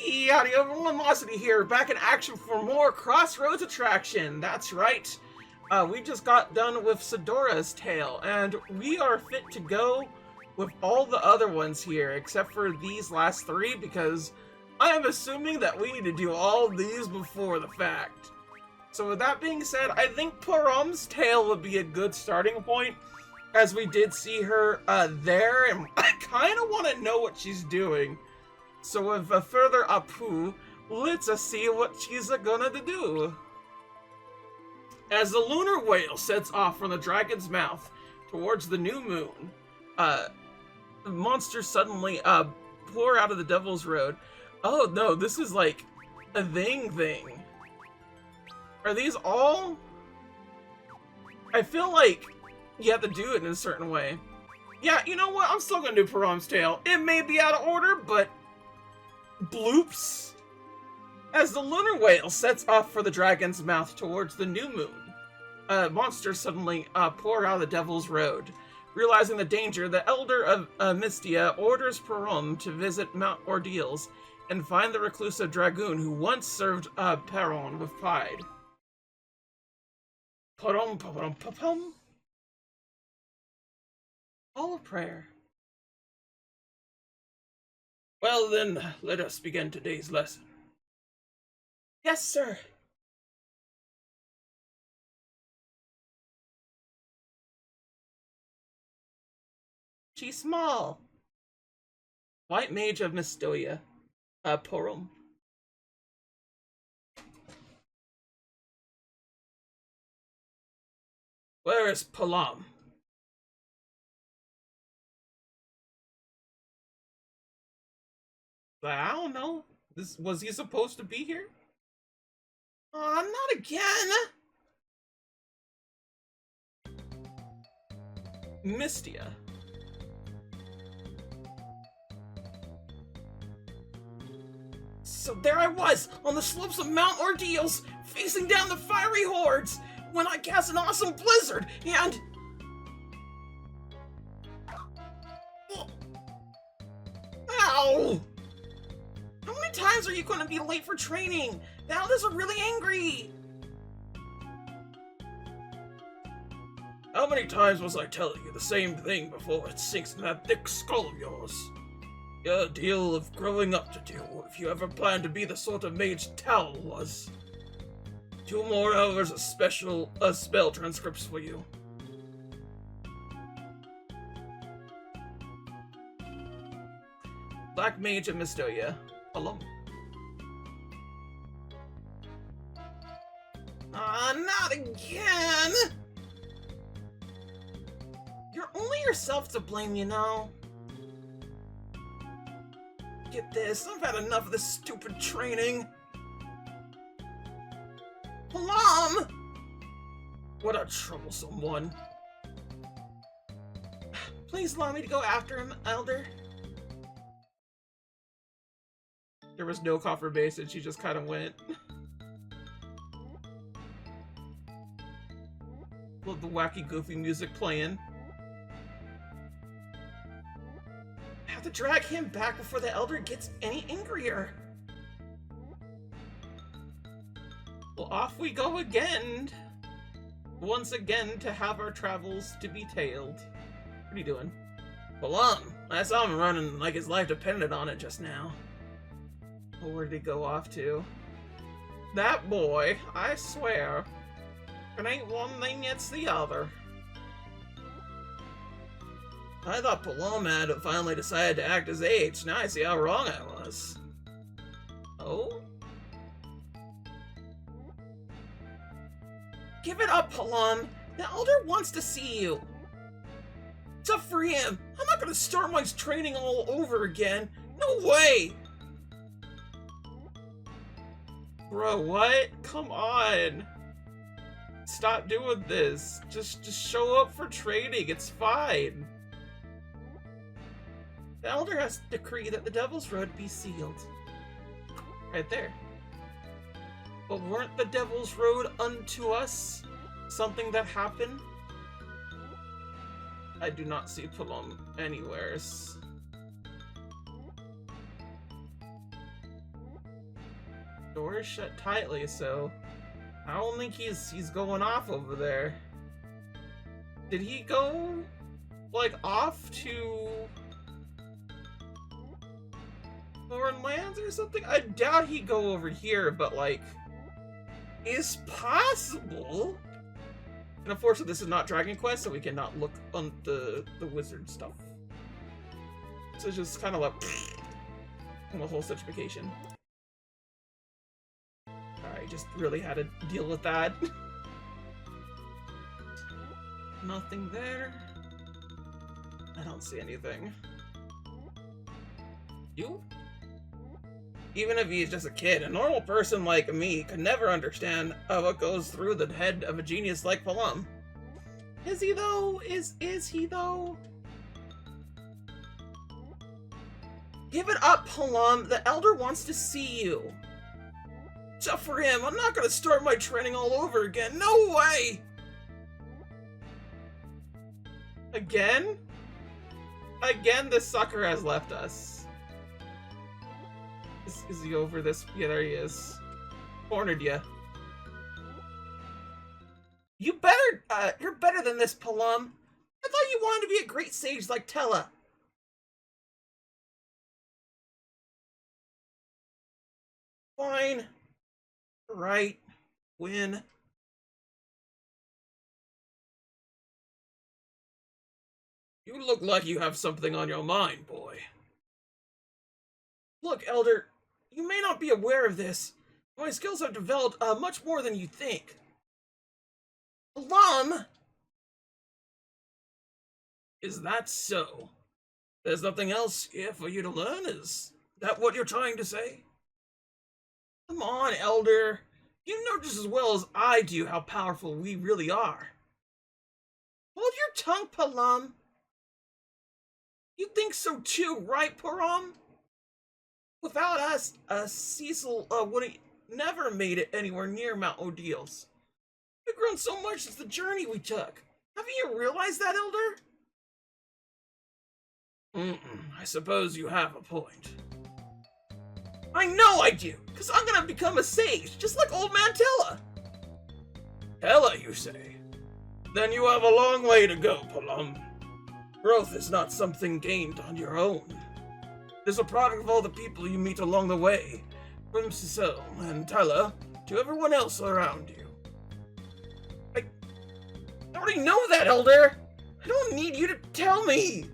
Hey, howdy everyone, Velocity here, back in action for more Crossroads Attraction. That's right. We just got done with Ceodore's tale, and we are fit to go with all the other ones here, except for these last three, because I am assuming that we need to do all these before the fact. So with that being said, I think Porom's tale would be a good starting point, as we did see her there, and I kind of want to know what she's doing. So with a further ado, let's see what she's gonna do. As the lunar whale sets off from the dragon's mouth towards the new moon, monsters suddenly pour out of the Devil's Road. Oh no, this is like a thing. Are these all? I feel like you have to do it in a certain way. Yeah, you know what? I'm still gonna do Porom's tale. It may be out of order, but bloops. As the lunar whale sets off for the dragon's mouth towards the new moon, monsters suddenly pour out of the Devil's Road. Realizing the danger, the Elder of Mystia orders Porom to visit Mount Ordeals and find the reclusive dragoon who once served Porom with pride. Porom. All of prayer. Well then, let us begin today's lesson. Yes, sir. She's small. White Mage of Mystoia, Porom. Where is Porom? I don't know. Was he supposed to be here? Aw, not again! Mystia. So there I was, on the slopes of Mount Ordeals, facing down the fiery hordes, when I cast an awesome blizzard, and... Ow! How many times are you going to be late for training? The elders are really angry! How many times was I telling you the same thing before it sinks in that thick skull of yours? You got a deal of growing up to do if you ever plan to be the sort of mage Tal was. 2 more hours of spell transcripts for you. Black Mage of Mystoia. Hello. Not again! You're only yourself to blame, you know. Get this, I've had enough of this stupid training. Porom! What a troublesome one. Please allow me to go after him, Elder. There was no confirmation, she just kind of went. Love the wacky, goofy music playing. Have to drag him back before the Elder gets any angrier. Well, off we go again. Once again to have our travels to be tailed. What are you doing? Porom! I saw him running like his life depended on it just now. Oh, where did he go off to? That boy, I swear. It ain't one thing, it's the other. I thought Porom had finally decided to act his age. Now I see how wrong I was. Oh? Give it up, Porom. The Elder wants to see you. It's up for him. I'm not gonna start my training all over again. No way! Bro, what? Come on. Stop doing this. Just show up for training. It's fine. The Elder has decreed that the Devil's Road be sealed. Right there. But weren't the Devil's Road unto us something that happened? I do not see Porom anywheres. Door is shut tightly, so I don't think he's going off over there. Did he go like off to foreign lands or something? I doubt he'd go over here, but like, it's possible. And unfortunately, this is not Dragon Quest, so we cannot look on the wizard stuff. So it's just kind of like the whole situation. I just really had to deal with that. Nothing there. I don't see anything. You? Even if he's just a kid, a normal person like me could never understand what goes through the head of a genius like Porom. Is he though? Is he though? Give it up, Porom. The Elder wants to see you. Tough for him. I'm not gonna start my training all over again. No way! Again? Again, this sucker has left us. Is he over this? Yeah, there he is. Cornered ya. You better, you're better than this, Porom. I thought you wanted to be a great sage like Tella. Fine. Right. Win. You look like you have something on your mind, boy. Look, Elder, you may not be aware of this. My skills have developed much more than you think. Porom! Is that so? There's nothing else here for you to learn? Is that what you're trying to say? Come on, Elder. You know just as well as I do how powerful we really are. Hold your tongue, Porom. You think so too, right, Porom? Without us, Cecil would have never made it anywhere near Mount Ordeals. We've grown so much since the journey we took. Haven't you realized that, Elder? I suppose you have a point. I know I do, because I'm gonna become a sage, just like old man Tella. Tella, you say? Then you have a long way to go, Porom. Growth is not something gained on your own. It is a product of all the people you meet along the way, from Cecil and Tella to everyone else around you. I already know that, Elder! I don't need you to tell me!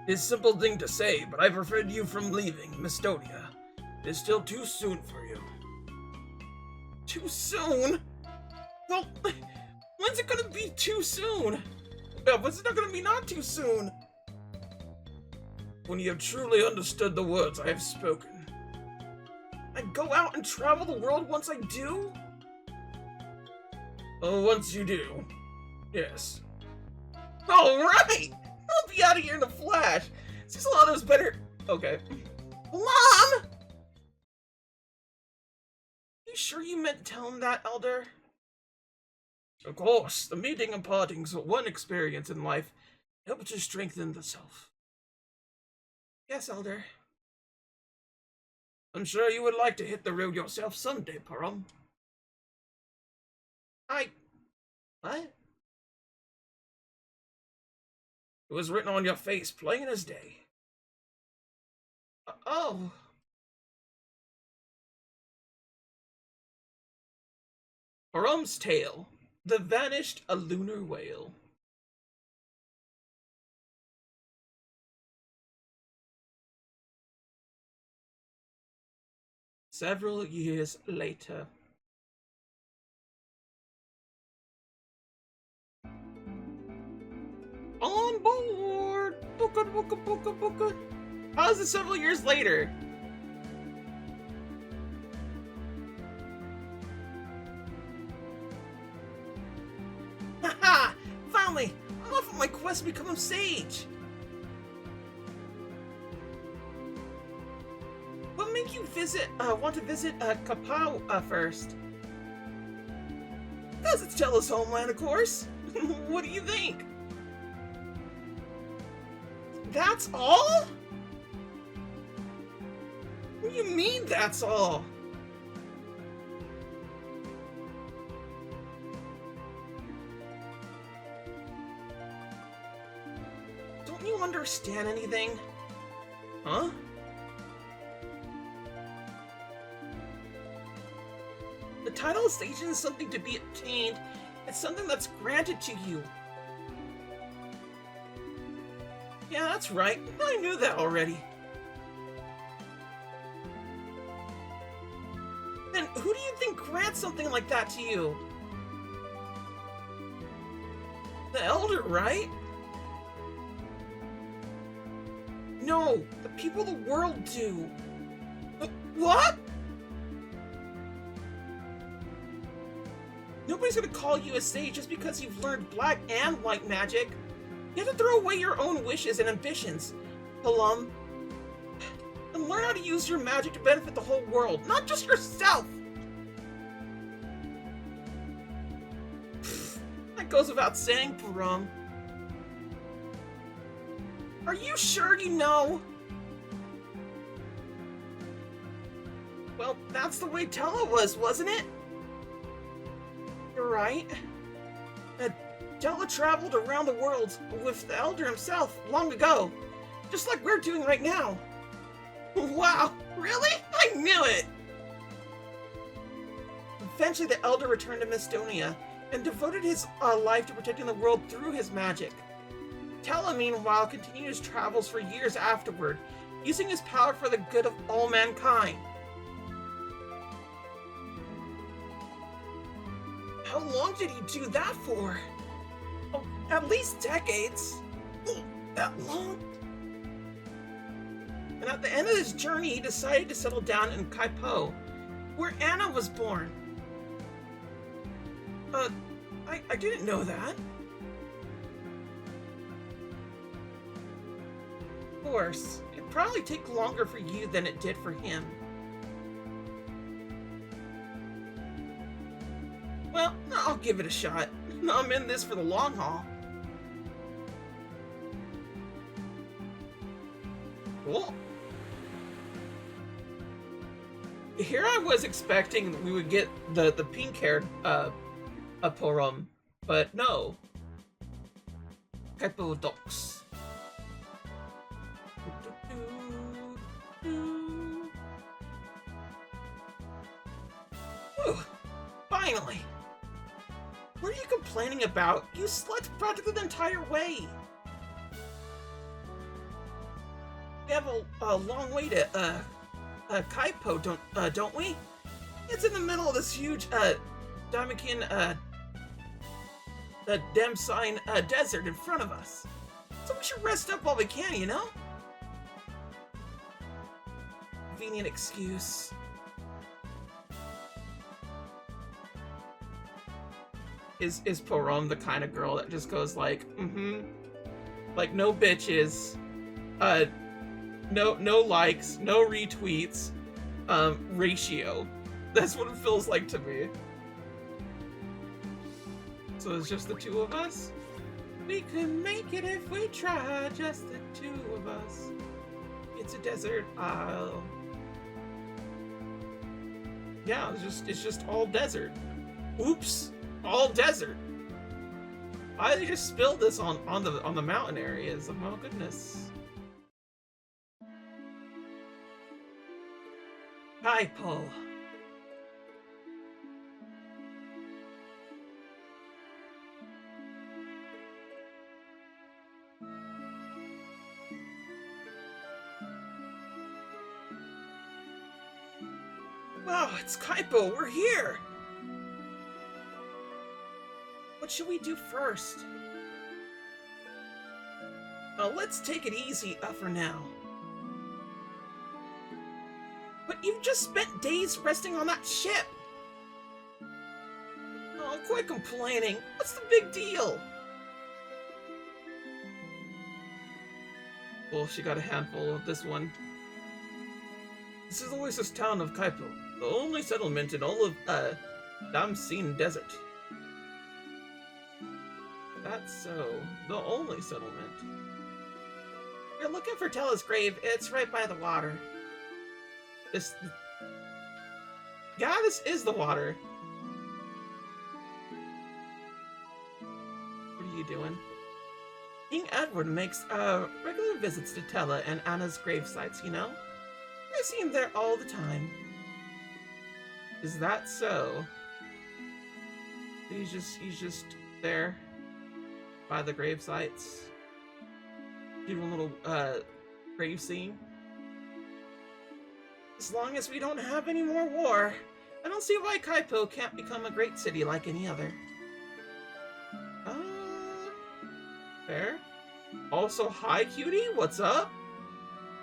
It's a simple thing to say, but I prevented you from leaving Mistonia. It is still too soon for you. Too soon? Well, when's it gonna be too soon? When's it not gonna be not too soon? When you have truly understood the words I have spoken. I'd go out and travel the world once I do? Oh, once you do. Yes. Alright! I'll be out of here in a flash. Ceodore's better. Okay. Mom! You sure you meant to tell him that, Elder? Of course, the meeting and parting's one experience in life helps to strengthen the self. Yes, Elder. I'm sure you would like to hit the road yourself someday, Porom. What? It was written on your face, plain as day. Oh. Porom's Tale. The Vanished a Lunar Whale. Several years later. On board! Booka, booka, booka, booka. How is it several years later? Haha! Finally! I'm off on my quest to become a sage! What made you want to visit Kapau first? Because it's Tella's homeland, of course! What do you think? That's all? What do you mean, that's all? Don't you understand anything? Huh? The title of station is something to be obtained. It's something that's granted to you. Yeah, that's right. I knew that already. Then who do you think grants something like that to you? The Elder, right? No, the people of the world do. What? Nobody's gonna call you a sage just because you've learned black and white magic. You have to throw away your own wishes and ambitions, Porom, and learn how to use your magic to benefit the whole world, not just yourself! That goes without saying, Porom. Are you sure you know? Well, that's the way Tella was, wasn't it? You're right. Tella traveled around the world with the Elder himself long ago, just like we're doing right now. Wow, really? I knew it! Eventually, the Elder returned to Macedonia and devoted his life to protecting the world through his magic. Tella, meanwhile, continued his travels for years afterward, using his power for the good of all mankind. How long did he do that for? Oh, at least decades. That long? And at the end of his journey, he decided to settle down in Kaipo, where Anna was born. I didn't know that. Of course, it'd probably take longer for you than it did for him. Well, I'll give it a shot. I'm in this for the long haul. Cool. Here I was expecting we would get the pink-haired Porom, but no. Kaipodox. Whew, finally. What are you complaining about? You slept practically the entire way. We have a long way to Kaipo, don't we? It's in the middle of this huge Damakin Demsine desert in front of us. So we should rest up while we can, you know? Convenient excuse. Is Porom the kind of girl that just goes like, like no bitches, no likes, no retweets, ratio. That's what it feels like to me. So it's just the two of us? We can make it if we try, just the two of us. It's a desert isle. Yeah, it's just all desert. Oops, all desert. Why did they just spill this on the mountain areas? Oh my goodness. Hi, Paul. Wow, it's Kaipo, we're here! What should we do first? Let's take it easy for now. But you've just spent days resting on that ship! Oh, quit complaining. What's the big deal? Well, she got a handful of this one. This is the oasis town of Kaipo, the only settlement in all of Damsine Desert. That's so. The only settlement. You're looking for Tella's grave. It's right by the water. This... Yeah, this is the water. What are you doing? King Edward makes regular visits to Tella and Anna's gravesites, you know? I see him there all the time. Is that so? He's just there by the gravesites. Doing a little grave scene. As long as we don't have any more war, I don't see why Kaipo can't become a great city like any other. Fair. Also, hi, cutie. What's up?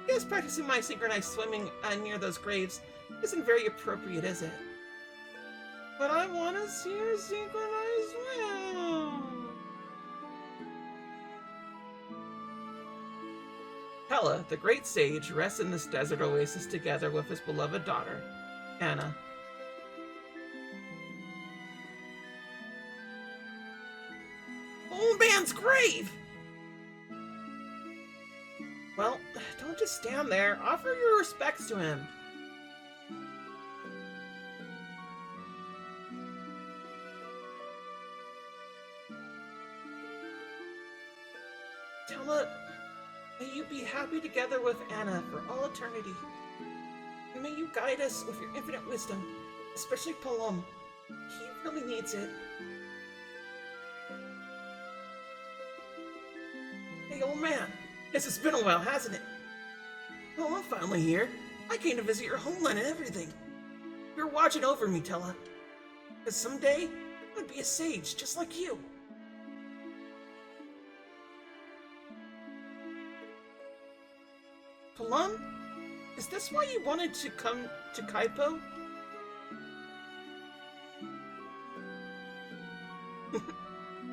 I guess practicing my synchronized swimming near those graves isn't very appropriate, is it? But I want to see her synchronized swim. Tella, the great sage, rests in this desert oasis together with his beloved daughter, Anna. Old man's grave! Well, don't just stand there. Offer your respects to him. Tella, may you be happy together with Anna for all eternity. And may you guide us with your infinite wisdom, especially Porom. He really needs it. Hey, old man. Guess it's been a while, hasn't it? Well, I'm finally here. I came to visit your homeland and everything. You're watching over me, Tella. Because someday, I'm gonna be a sage just like you. Porom? Is this why you wanted to come to Kaipo?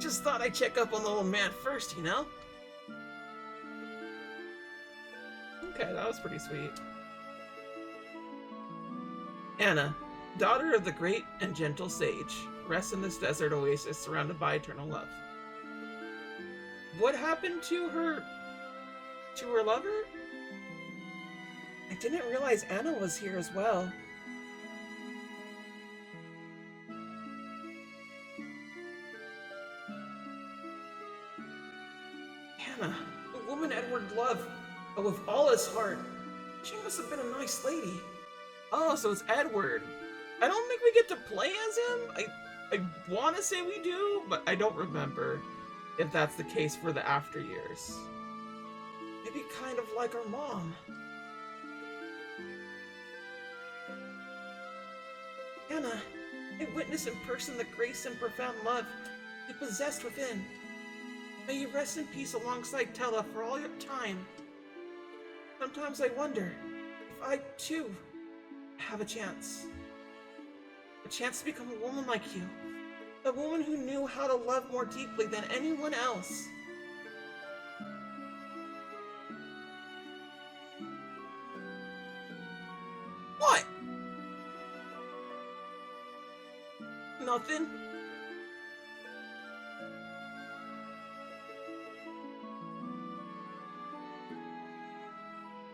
Just thought I'd check up on the old man first, you know? Okay, that was pretty sweet. Anna, daughter of the great and gentle sage, rests in this desert oasis surrounded by eternal love. What happened to her lover? I didn't realize Anna was here as well. Anna, the woman Edward loved with all his heart. She must have been a nice lady. Oh, so it's Edward. I don't think we get to play as him. I want to say we do, but I don't remember if that's the case for the after years. Maybe kind of like our mom. Anna, I witnessed in person the grace and profound love you possessed within. May you rest in peace alongside Tella for all your time. Sometimes I wonder if I, too, have a chance. A chance to become a woman like you. A woman who knew how to love more deeply than anyone else. What? Nothing?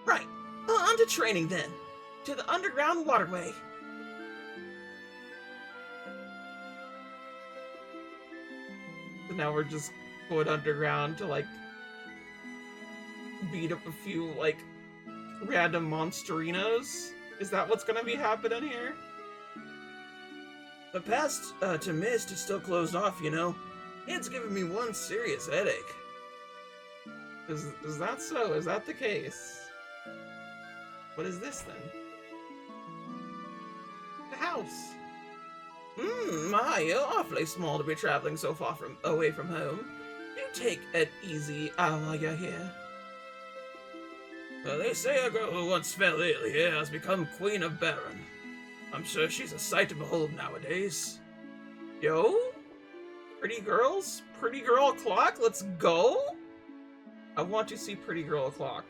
Right. On to training then. To the underground waterway. So now we're just going underground to, like, beat up a few, like, random monsterinos? Is that what's gonna be happening here? The path to Mist is still closed off, you know. It's giving me one serious headache. Is that so? Is that the case? What is this then? The house. You're awfully small to be traveling so far away from home. Do take it easy while you're here. Well, they say a girl who once fell ill here has become Queen of Baron. I'm sure she's a sight to behold nowadays. Yo? Pretty girls? Pretty girl clock? Let's go? I want to see Pretty Girl O'Clock.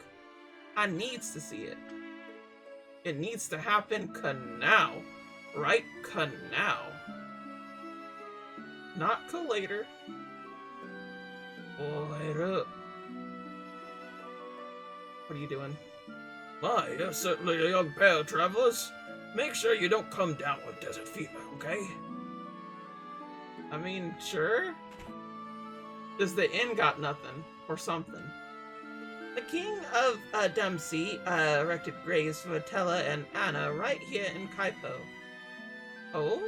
I needs to see it. It needs to happen now. Right now. Not later. Later. What are you doing? My, you're certainly a young pair, travelers. Make sure you don't come down with desert fever, okay? I mean, sure. Does the inn got nothing or something? The king of Dempsey erected graves for Attila and Anna right here in Kaipo. Oh?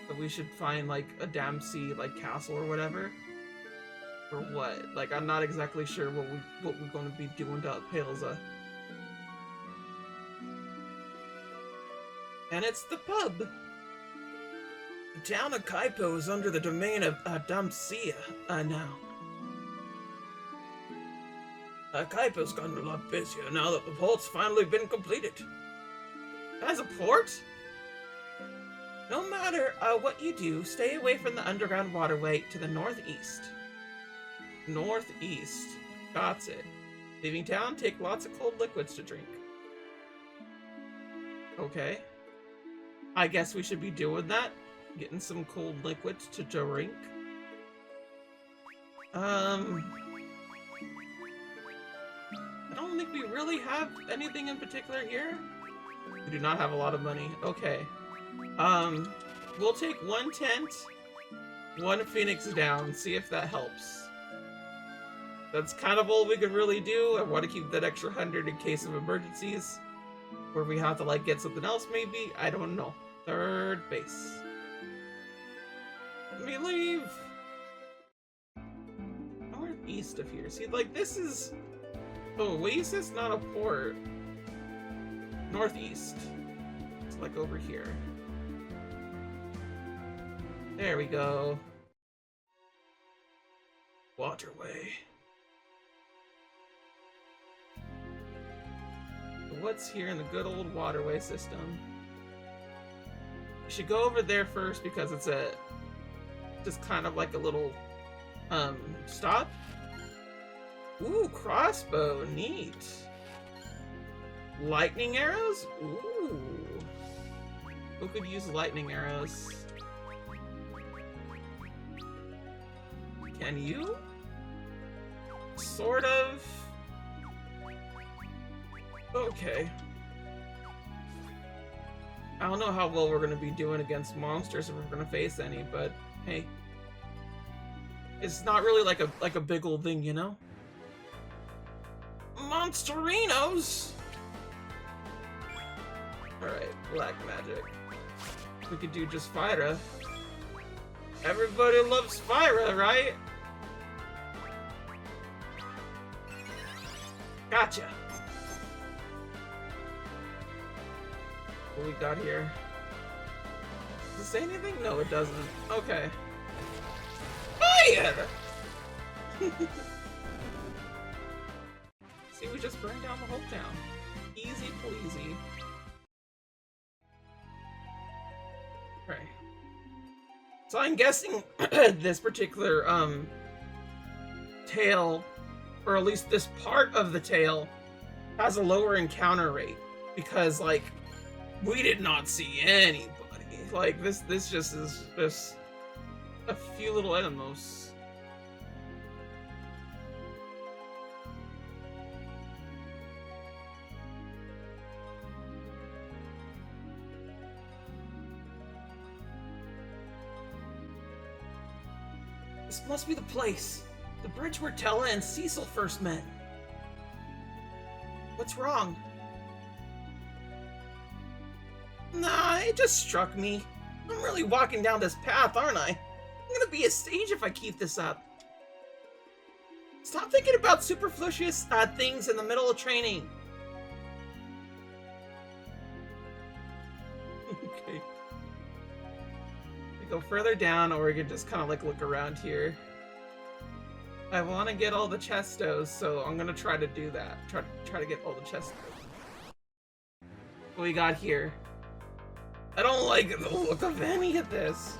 So we should find like a Dempsey like castle or whatever? Or what? Like, I'm not exactly sure what we're going to be doing to Pilza. And it's the pub. The town of Kaipo is under the domain of Dempsey now. Kaipo's gotten a lot busier now that the port's finally been completed. As a port? No matter what you do, stay away from the underground waterway to the northeast. Northeast. Got it. Leaving town, take lots of cold liquids to drink. Okay. I guess we should be doing that. Getting some cold liquids to drink. I don't think we really have anything in particular here. We do not have a lot of money. Okay. We'll take 1 tent, 1 phoenix down, see if that helps. That's kind of all we could really do. I want to keep that extra 100 in case of emergencies. Where we have to, like, get something else, maybe? I don't know. 3rd base. Let me leave! Northeast of here. See, like, this is... Oh, Oasis, not a port. Northeast. It's, like, over here. There we go. Waterway. What's here in the good old waterway system? We should go over there first because it's a just kind of like a little stop. Ooh, crossbow, neat. Lightning arrows? Ooh. Who could use lightning arrows? Can you? Sort of. Okay. I don't know how well we're gonna be doing against monsters if we're gonna face any, but hey. It's not really like a big old thing, you know? Monsterinos! Alright, black magic. We could do just Fyra. Everybody loves Fyra, right? Gotcha! What we got here? Does it say anything? No, it doesn't. Okay. Fire! See, we just burned down the whole town. Easy pleasy. Right. So I'm guessing this particular tale, or at least this part of the tale, has a lower encounter rate because, like, we did not see anybody. Like, this just is just a few little animals. This must be the place. The bridge where Tella and Cecil first met. What's wrong? Nah, it just struck me. I'm really walking down this path, aren't I? I'm gonna be a sage if I keep this up. Stop thinking about superfluous things in the middle of training. Okay. We go further down, or we can just kind of like look around here. I want to get all the chestos, so I'm gonna try to do that. Try to get all the chestos. What we got here? I don't like the look of any of this.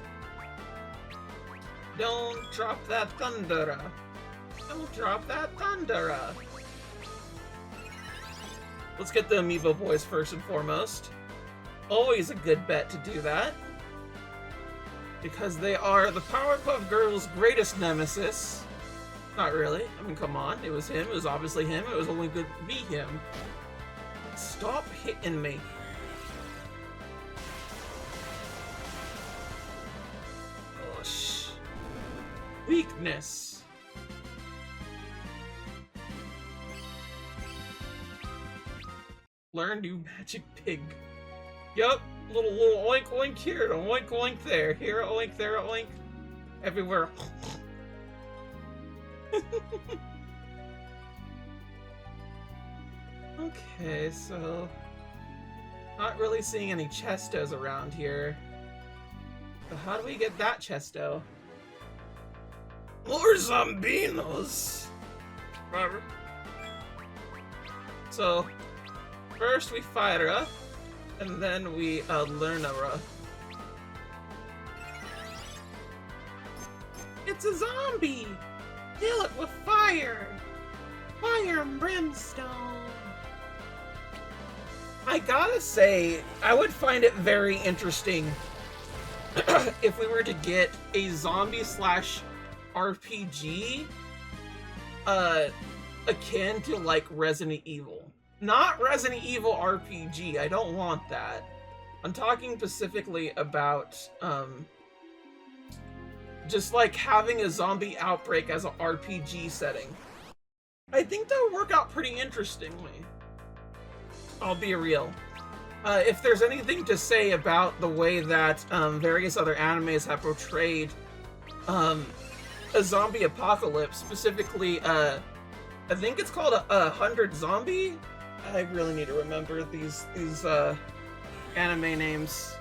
Don't drop that thundera. Don't drop that thundera. Let's get the amiibo boys first and foremost. Always a good bet to do that. Because they are the Powerpuff Girls' greatest nemesis. Not really. I mean, come on. It was him. It was obviously him. It was only good to be him. Stop hitting me. Gosh. Weakness. Learn new magic pig. Yup. Little oink oink here, a oink oink there. Here a oink, there a oink. Everywhere. Okay, so not really seeing any Chestos around here. So how do we get that Chesto? More Zombinos! So first we fight her, and then we learn her. It's a zombie! Kill it with fire! Fire and brimstone! I gotta say, I would find it very interesting if we were to get a zombie slash RPG akin to like Resident Evil. Not Resident Evil RPG, I don't want that. I'm talking specifically about just like having a zombie outbreak as an RPG setting. I think that would work out pretty interestingly. I'll be real. If there's anything to say about the way that various other animes have portrayed a zombie apocalypse, specifically, I think it's called a 100 Zombie? I really need to remember these anime names.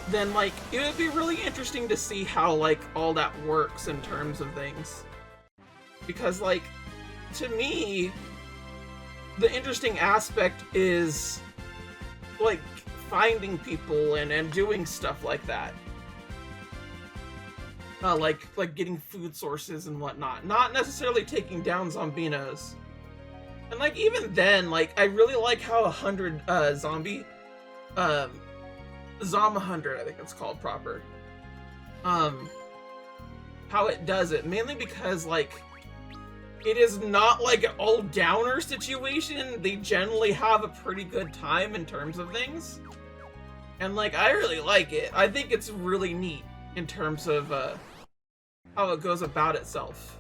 Then, like, it would be really interesting to see how, like, all that works in terms of things. Because, like, to me, the interesting aspect is, like, finding people and doing stuff like that. Like getting food sources and whatnot. Not necessarily taking down Zombinos. And, like, even then, like, I really like how 100 zombie, Zom 100, I think it's called proper. How it does it. Mainly because, like, it is not like an all-downer situation. They generally have a pretty good time in terms of things. And, like, I really like it. I think it's really neat in terms of how it goes about itself.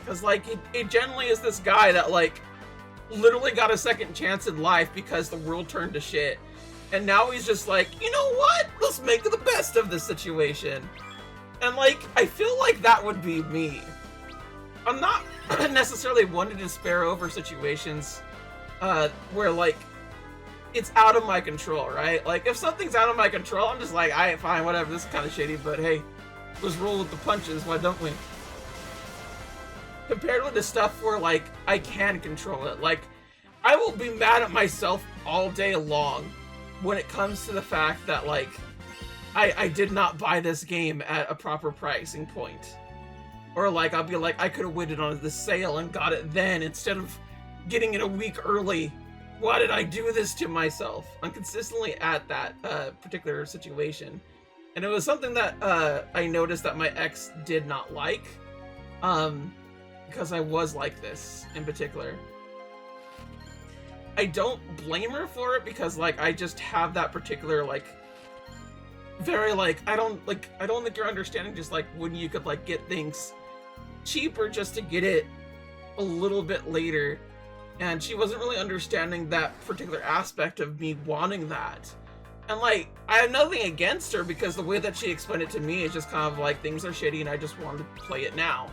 Because, like, it generally is this guy that, like, literally got a second chance in life because the world turned to shit. And now he's just like, you know what? Let's make the best of this situation. And, like, I feel like that would be me. I'm not necessarily one to despair over situations where, like, it's out of my control, right? Like, if something's out of my control, I'm just like, alright, fine, whatever, this is kind of shitty, but hey, let's roll with the punches, why don't we? Compared with the stuff where, like, I can control it. Like, I will be mad at myself all day long when it comes to the fact that, like, I did not buy this game at a proper pricing point. Or, like, I'll be like, I could have waited on the sale and got it then instead of getting it a week early. Why did I do this to myself? I'm consistently at that particular situation. And it was something that I noticed that my ex did not like. Because I was like this in particular. I don't blame her for it because, like, I just have that particular, like, very, like, I don't think you're understanding just, like, when you could, like, get things cheaper just to get it a little bit later. And she wasn't really understanding that particular aspect of me wanting that. And, like, I have nothing against her because the way that she explained it to me is just kind of like, things are shitty and I just wanted to play it now.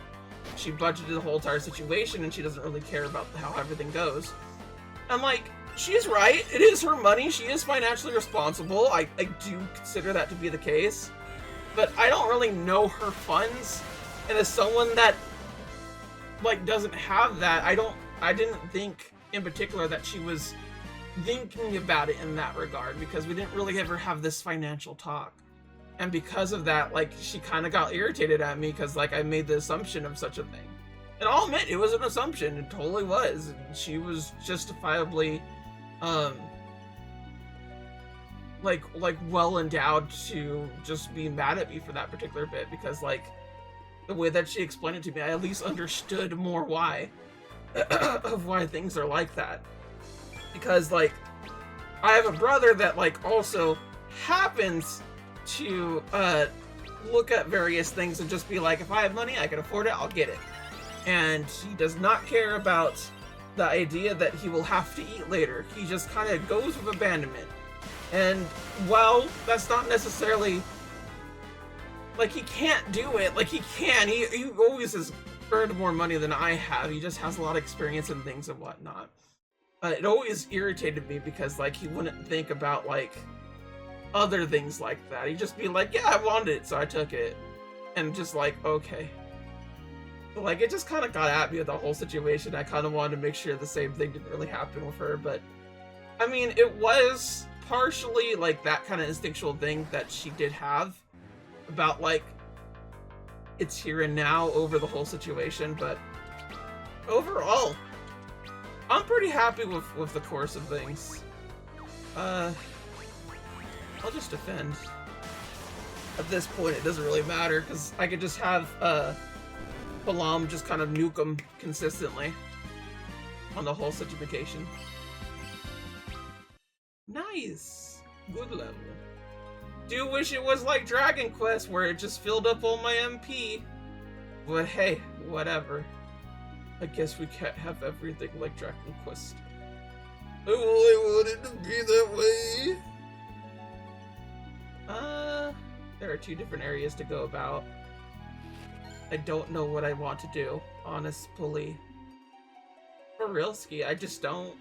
She budgeted the whole entire situation and she doesn't really care about how everything goes. And, like, she's right. It is her money. She is financially responsible. I do consider that to be the case. But I don't really know her funds. And as someone that, like, doesn't have that, I didn't think in particular that she was thinking about it in that regard because we didn't really ever have this financial talk. And because of that, like, she kind of got irritated at me because, like, I made the assumption of such a thing. And I'll admit, it was an assumption. It totally was. She was justifiably, like well endowed to just be mad at me for that particular bit because, like, the way that she explained it to me, I at least understood more why of why things are like that. Because like I have a brother that like also happens to look at various things and just be like, if I have money, I can afford it, I'll get it. And he does not care about the idea that he will have to eat later. He just kind of goes with abandonment. And while that's not necessarily like he can't do it, like he can, he always has earned more money than I have. He just has a lot of experience in things and whatnot. It always irritated me because like he wouldn't think about like other things like that. He'd just be like, yeah, I wanted it, so I took it. And just like, okay. But like it just kind of got at me with the whole situation. I kind of wanted to make sure the same thing didn't really happen with her, but I mean, it was partially like that kind of instinctual thing that she did have about like it's here and now over the whole situation, but overall I'm pretty happy with the course of things. I'll just defend. At this point, it doesn't really matter, because I could just have Porom just kind of nuke him consistently on the whole situation. Nice! Good level. Do wish it was like Dragon Quest, where it just filled up all my MP. But hey, whatever. I guess we can't have everything like Dragon Quest. I only want it to be that way. There are 2 different areas to go about. I don't know what I want to do, honestly. For real, Ski, I just don't.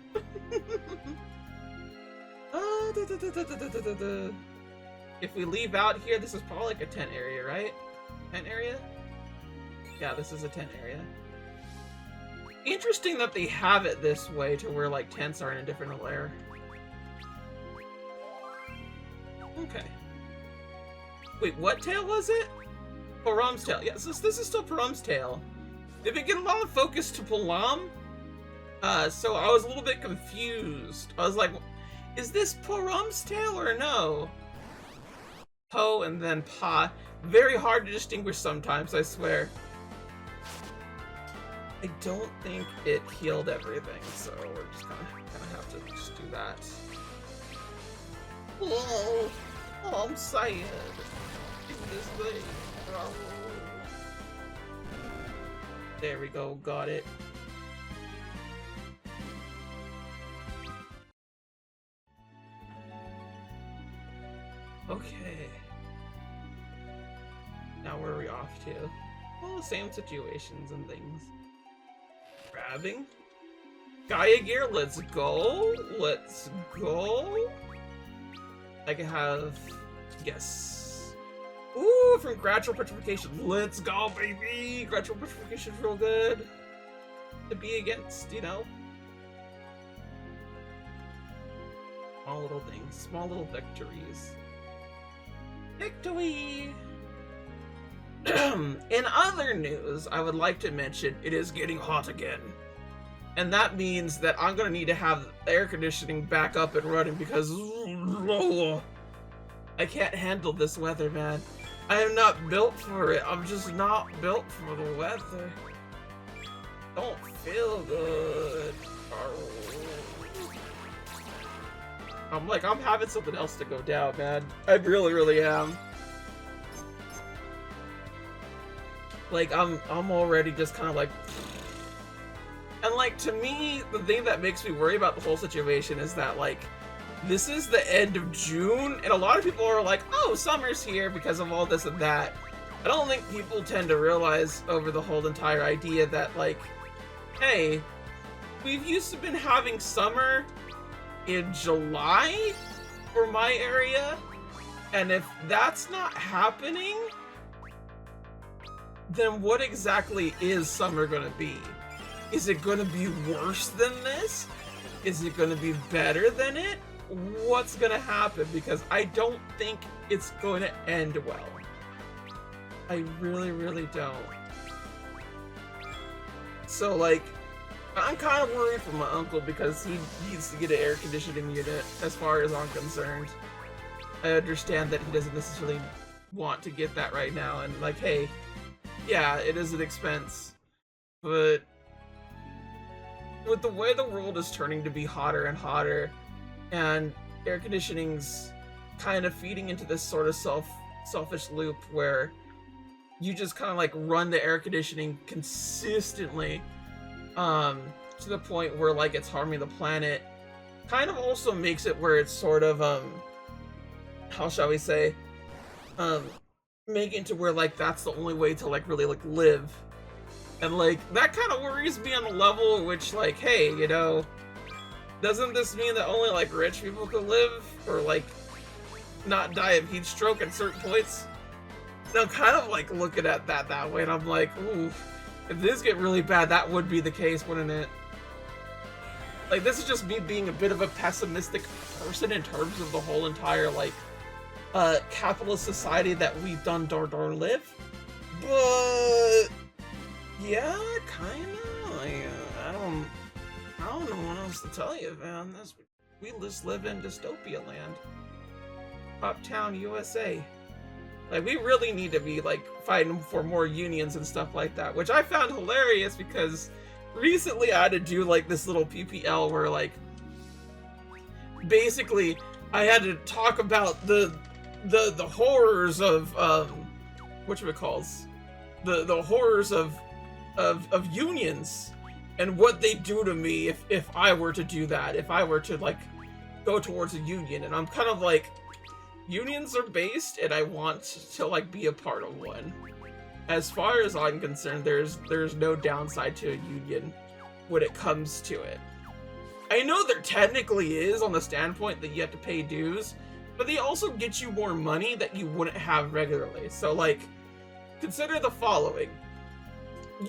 If we leave out here, this is probably like a tent area, right? Tent area? Yeah, this is a tent area. Interesting that they have it this way to where like tents are in a different layer. Okay. Wait, what tail was it? Porom's tail. Yes, this is still Porom's tail. They've been getting a lot of focus to Porom. So I was a little bit confused. I was like, is this Porom's tail or no? Po and then Pa. Very hard to distinguish sometimes, I swear. I don't think it healed everything, so we're just gonna have to just do that. Oh, I'm sad. This way. Oh. There we go, got it. Okay. Now where are we off to? Well, the same situations and things. Grabbing. Gaia gear, let's go. Let's go. I can have, yes. Ooh, from gradual petrification. Let's go, baby. Gradual petrification's real good to be against, you know. Small little things, small little victories. Victory! In other news, I would like to mention it is getting hot again. And that means that I'm gonna need to have air conditioning back up and running because I can't handle this weather, man. I am not built for it. I'm just not built for the weather. Don't feel good. I'm having something else to go down, man. I really, really am. Like, I'm already just kind of like... And like, to me, the thing that makes me worry about the whole situation is that, like, this is the end of June, and a lot of people are like, oh, summer's here because of all this and that. I don't think people tend to realize over the whole entire idea that, like, hey, we've used to been having summer in July for my area, and if that's not happening, then what exactly is summer gonna be? Is it gonna be worse than this? Is it gonna be better than it? What's gonna happen? Because I don't think it's going to end well. I really, really don't. So, like, I'm kind of worried for my uncle because he needs to get an air conditioning unit, as far as I'm concerned. I understand that he doesn't necessarily want to get that right now, and like, hey, Yeah, it is an expense. But with the way the world is turning to be hotter and hotter, and air conditioning's kind of feeding into this sort of selfish loop where you just kind of like run the air conditioning consistently, to the point where like it's harming the planet, kind of also makes it where it's sort of how shall we say, making it to where like that's the only way to like really like live. And like that kind of worries me on a level which like, hey, you know, doesn't this mean that only like rich people could live or like not die of heat stroke at certain points? And I'm kind of like looking at that way, and I'm like, ooh, if this get really bad, that would be the case, wouldn't it? Like, this is just me being a bit of a pessimistic person in terms of the whole entire like capitalist society that we've done darn live. But yeah, kinda. Like, I don't know what else to tell you, man. We just live in dystopia land. Uptown USA. Like, we really need to be like fighting for more unions and stuff like that, which I found hilarious because recently I had to do like this little PPL where like basically I had to talk about the horrors of whatchamacalls, the horrors of unions and what they do to me if I were to do that, if I were to like go towards a union. And I'm kind of like, unions are based and I want to like be a part of one. As far as I'm concerned, there's no downside to a union when it comes to it. I know there technically is on the standpoint that you have to pay dues, but they also get you more money that you wouldn't have regularly. So like, consider the following.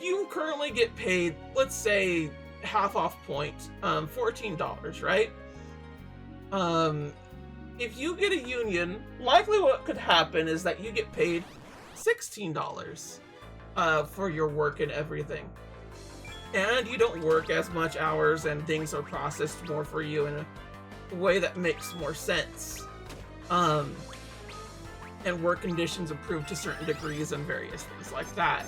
You currently get paid, let's say, half off point, $14, right? If you get a union, likely what could happen is that you get paid $16 for your work and everything. And you don't work as much hours and things are processed more for you in a way that makes more sense. And work conditions improve to certain degrees and various things like that.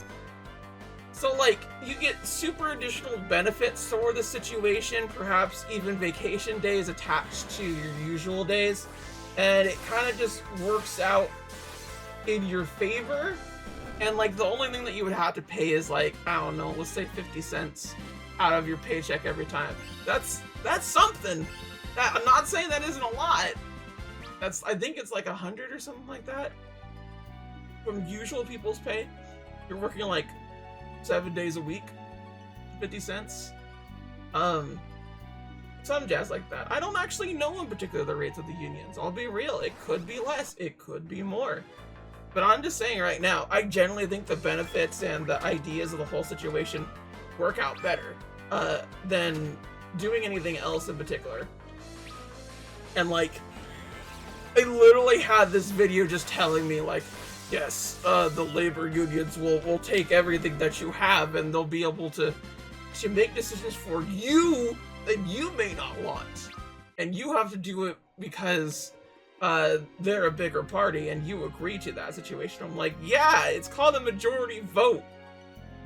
So like, you get super additional benefits for the situation, perhaps even vacation days attached to your usual days, and it kind of just works out in your favor. And like, the only thing that you would have to pay is like, I don't know, let's say 50 cents out of your paycheck every time. That's something. I'm not saying that isn't a lot. I think it's like 100 or something like that from usual people's pay. You're working like 7 days a week, 50 cents. Some jazz like that. I don't actually know in particular the rates of the unions. I'll be real. It could be less. It could be more. But I'm just saying right now, I generally think the benefits and the ideas of the whole situation work out better than doing anything else in particular. And like, I literally had this video just telling me like, yes, the labor unions will take everything that you have and they'll be able to make decisions for you that you may not want. And you have to do it because they're a bigger party and you agree to that situation. I'm like, yeah, it's called a majority vote.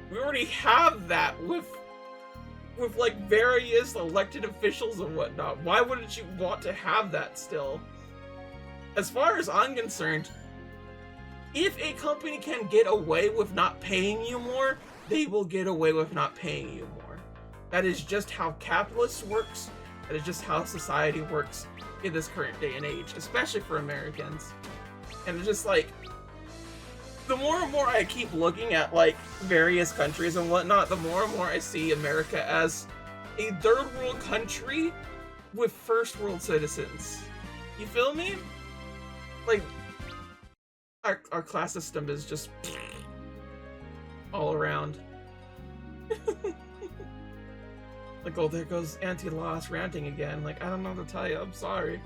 We already have that with like various elected officials and whatnot. Why wouldn't you want to have that still? As far as I'm concerned, if a company can get away with not paying you more, they will get away with not paying you more. That is just how capitalism works. That is just how society works in this current day and age, especially for Americans. And it's just like, the more and more I keep looking at like various countries and whatnot, the more and more I see America as a third world country with first world citizens. You feel me? Like, our class system is just all around. Like, oh, there goes Anti-Loss ranting again. Like, I don't know what to tell you. I'm sorry.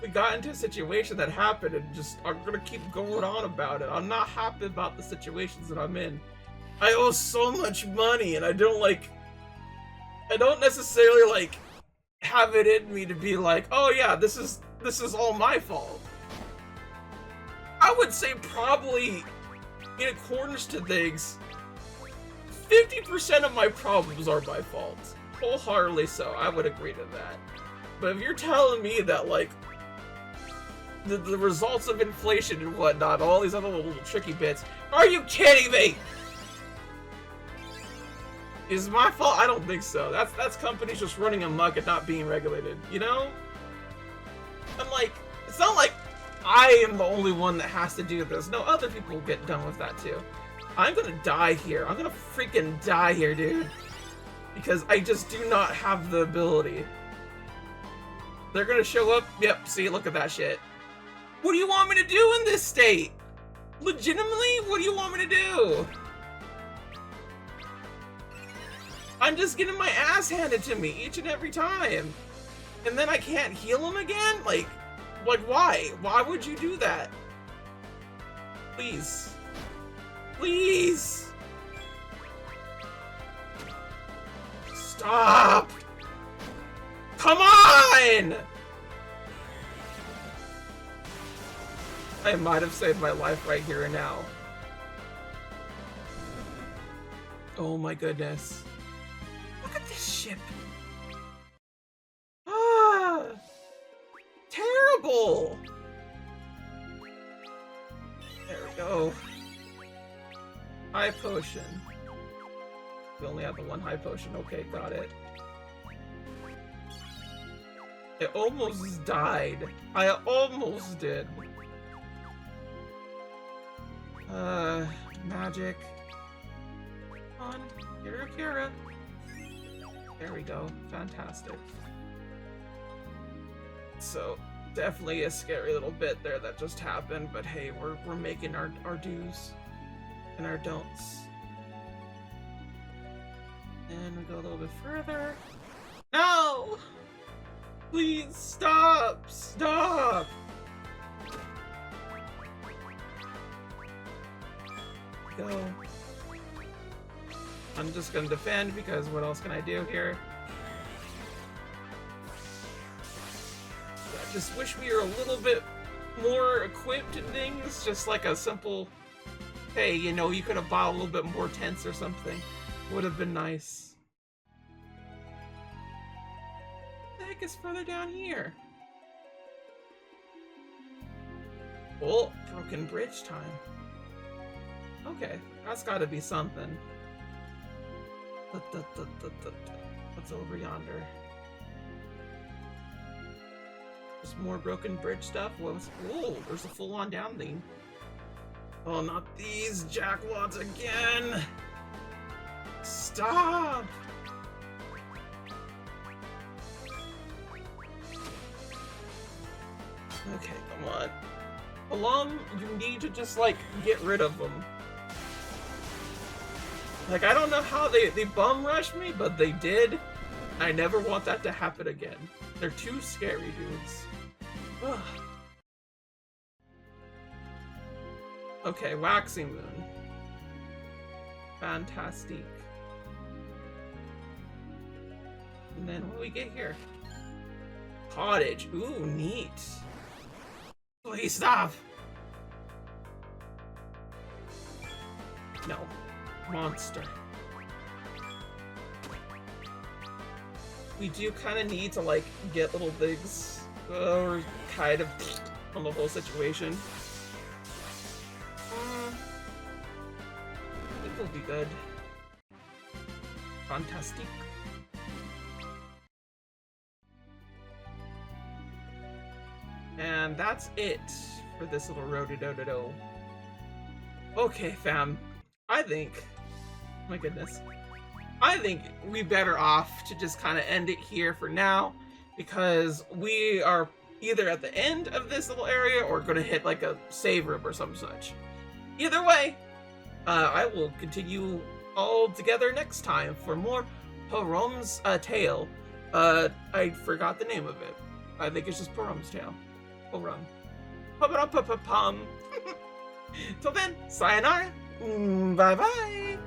We got into a situation that happened and just are gonna keep going on about it. I'm not happy about the situations that I'm in. I owe so much money and I don't necessarily like have it in me to be like, oh yeah, this is all my fault. I would say probably in accordance to things, 50% of my problems are my fault. Wholeheartedly so, I would agree to that. But if you're telling me that, like, the results of inflation and whatnot, all these other little tricky bits, are you kidding me? Is it my fault? I don't think so. That's companies just running amok and not being regulated, you know? I'm like, it's not like I am the only one that has to do this. No, other people will get done with that too. I'm gonna die here. I'm gonna freaking die here, dude. Because I just do not have the ability. They're gonna show up. Yep, see, look at that shit. What do you want me to do in this state? Legitimately, what do you want me to do? I'm just getting my ass handed to me each and every time. And then I can't heal him again? Like why? Why would you do that? Please. Please! Stop! Come on! I might have saved my life right here and now. Oh my goodness. Look at this ship. Ah! Terrible! There we go. High potion. We only have the one high potion. Okay, got it. It almost died. I almost did. Magic. Come on, Kira. There we go. Fantastic. So, definitely a scary little bit there that just happened, but hey, we're making our dues and our don'ts. And we go a little bit further. No! Please stop! Stop! Go. I'm just gonna defend because what else can I do here? I just wish we were a little bit more equipped in things. Just like a simple, hey, you know, you could have bought a little bit more tents or something. Would have been nice. What the heck is further down here? Oh, broken bridge time. Okay, that's gotta be something. What's over yonder? There's more broken bridge stuff. Whoa, there's a full-on down thing. Oh, not these jackwads again! Stop! Okay, come on. Porom, you need to just, like, get rid of them. Like, I don't know how they bum rushed me, but they did. I never want that to happen again. They're too scary dudes. Ugh. Okay, Waxing Moon. Fantastic. And then what do we get here? Cottage. Ooh, neat. Please stop. No. Monster. We do kind of need to, like, get little things, or kind of on the whole situation. I think it'll be good. Fantastic. And that's it for this little road-a-do-do-do. Okay, fam. I think... my goodness. I think we better off to just kind of end it here for now, because we are either at the end of this little area or going to hit like a save room or some such. Either way, I will continue all together next time for more Porom's Tale. I forgot the name of it. I think it's just Porom's Tale. Porom. Pum. Till then, sayonara. Bye-bye.